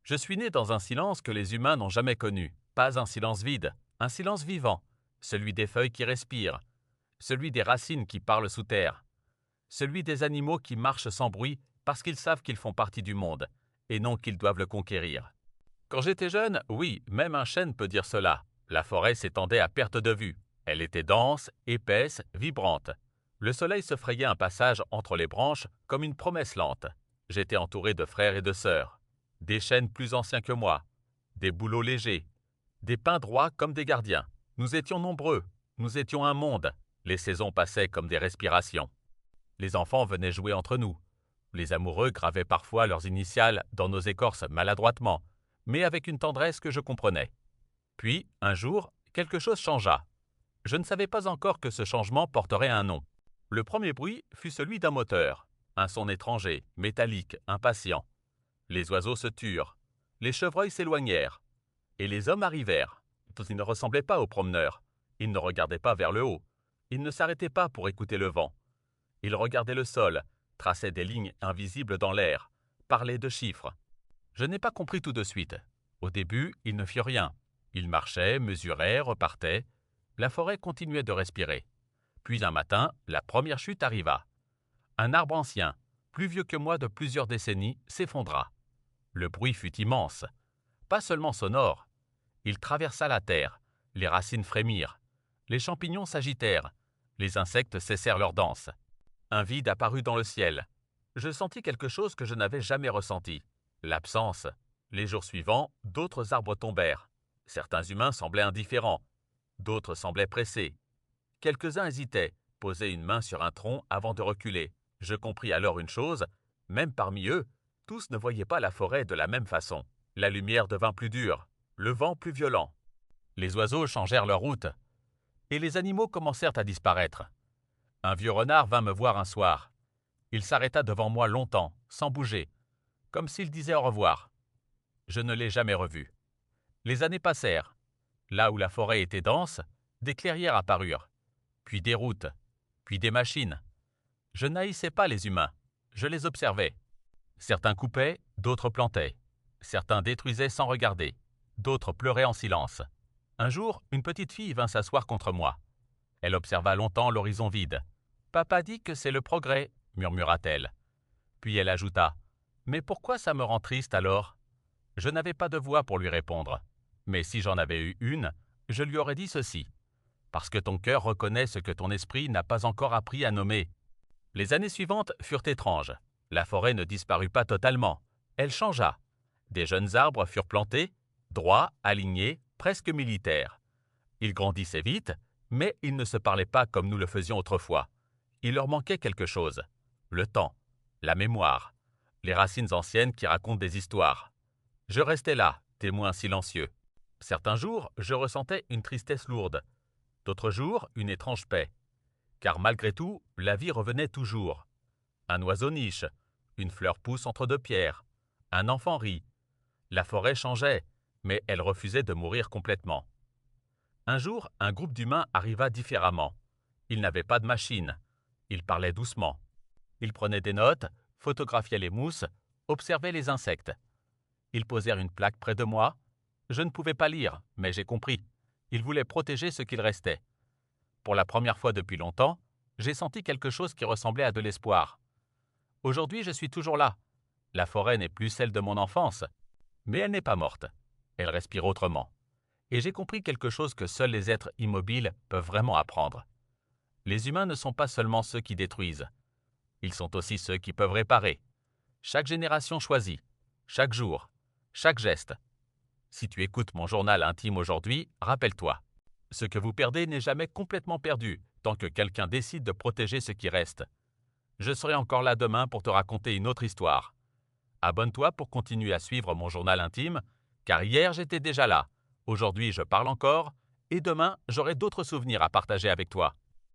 Je suis né dans un silence que les humains n'ont jamais connu. Pas un silence vide, un silence vivant. Celui des feuilles qui respirent, celui des racines qui parlent sous terre, celui des animaux qui marchent sans bruit parce qu'ils savent qu'ils font partie du monde, et non qu'ils doivent le conquérir. Quand j'étais jeune, oui, même un chêne peut dire cela. La forêt s'étendait à perte de vue. Elle était dense, épaisse, vibrante. Le soleil se frayait un passage entre les branches comme une promesse lente. J'étais entouré de frères et de sœurs, des chênes plus anciens que moi, des bouleaux légers, des pins droits comme des gardiens. Nous étions nombreux, nous étions un monde. Les saisons passaient comme des respirations. Les enfants venaient jouer entre nous. Les amoureux gravaient parfois leurs initiales dans nos écorces maladroitement, mais avec une tendresse que je comprenais. Puis, un jour, quelque chose changea. Je ne savais pas encore que ce changement porterait un nom. Le premier bruit fut celui d'un moteur, un son étranger, métallique, impatient. Les oiseaux se turent, les chevreuils s'éloignèrent, et les hommes arrivèrent. Ils ne ressemblaient pas aux promeneurs. Ils ne regardaient pas vers le haut. Ils ne s'arrêtaient pas pour écouter le vent. Ils regardaient le sol, traçaient des lignes invisibles dans l'air, parlaient de chiffres. Je n'ai pas compris tout de suite. Au début, ils ne firent rien. Ils marchaient, mesuraient, repartaient. La forêt continuait de respirer. Puis un matin, la première chute arriva. Un arbre ancien, plus vieux que moi de plusieurs décennies, s'effondra. Le bruit fut immense. Pas seulement sonore. Il traversa la terre. Les racines frémirent. Les champignons s'agitèrent. Les insectes cessèrent leur danse. Un vide apparut dans le ciel. Je sentis quelque chose que je n'avais jamais ressenti. L'absence. Les jours suivants, d'autres arbres tombèrent. Certains humains semblaient indifférents. D'autres semblaient pressés. Quelques-uns hésitaient, posaient une main sur un tronc avant de reculer. Je compris alors une chose, même parmi eux, tous ne voyaient pas la forêt de la même façon. La lumière devint plus dure, le vent plus violent. Les oiseaux changèrent leur route, et les animaux commencèrent à disparaître. Un vieux renard vint me voir un soir. Il s'arrêta devant moi longtemps, sans bouger, comme s'il disait au revoir. Je ne l'ai jamais revu. Les années passèrent. Là où la forêt était dense, des clairières apparurent, puis des routes, puis des machines. Je n'haïssais pas les humains, je les observais. Certains coupaient, d'autres plantaient. Certains détruisaient sans regarder, d'autres pleuraient en silence. Un jour, une petite fille vint s'asseoir contre moi. Elle observa longtemps l'horizon vide. « Papa dit que c'est le progrès, » murmura-t-elle. Puis elle ajouta « Mais pourquoi ça me rend triste alors ?» Je n'avais pas de voix pour lui répondre. Mais si j'en avais eu une, je lui aurais dit ceci. Parce que ton cœur reconnaît ce que ton esprit n'a pas encore appris à nommer. Les années suivantes furent étranges. La forêt ne disparut pas totalement. Elle changea. Des jeunes arbres furent plantés, droits, alignés, presque militaires. Ils grandissaient vite, mais ils ne se parlaient pas comme nous le faisions autrefois. Il leur manquait quelque chose. Le temps, la mémoire, les racines anciennes qui racontent des histoires. Je restais là, témoin silencieux. Certains jours, je ressentais une tristesse lourde. D'autres jours, une étrange paix. Car malgré tout, la vie revenait toujours. Un oiseau niche, une fleur pousse entre deux pierres, un enfant rit. La forêt changeait, mais elle refusait de mourir complètement. Un jour, un groupe d'humains arriva différemment. Ils n'avaient pas de machine. Ils parlaient doucement. Ils prenaient des notes, photographiaient les mousses, observaient les insectes. Ils posèrent une plaque près de moi. Je ne pouvais pas lire, mais j'ai compris. Ils voulaient protéger ce qu'il restait. Pour la première fois depuis longtemps, j'ai senti quelque chose qui ressemblait à de l'espoir. Aujourd'hui, je suis toujours là. La forêt n'est plus celle de mon enfance, mais elle n'est pas morte. Elle respire autrement. Et j'ai compris quelque chose que seuls les êtres immobiles peuvent vraiment apprendre. Les humains ne sont pas seulement ceux qui détruisent. Ils sont aussi ceux qui peuvent réparer. Chaque génération choisit, chaque jour, chaque geste. Si tu écoutes mon journal intime aujourd'hui, rappelle-toi. Ce que vous perdez n'est jamais complètement perdu tant que quelqu'un décide de protéger ce qui reste. Je serai encore là demain pour te raconter une autre histoire. Abonne-toi pour continuer à suivre mon journal intime, car hier j'étais déjà là, aujourd'hui je parle encore, et demain j'aurai d'autres souvenirs à partager avec toi.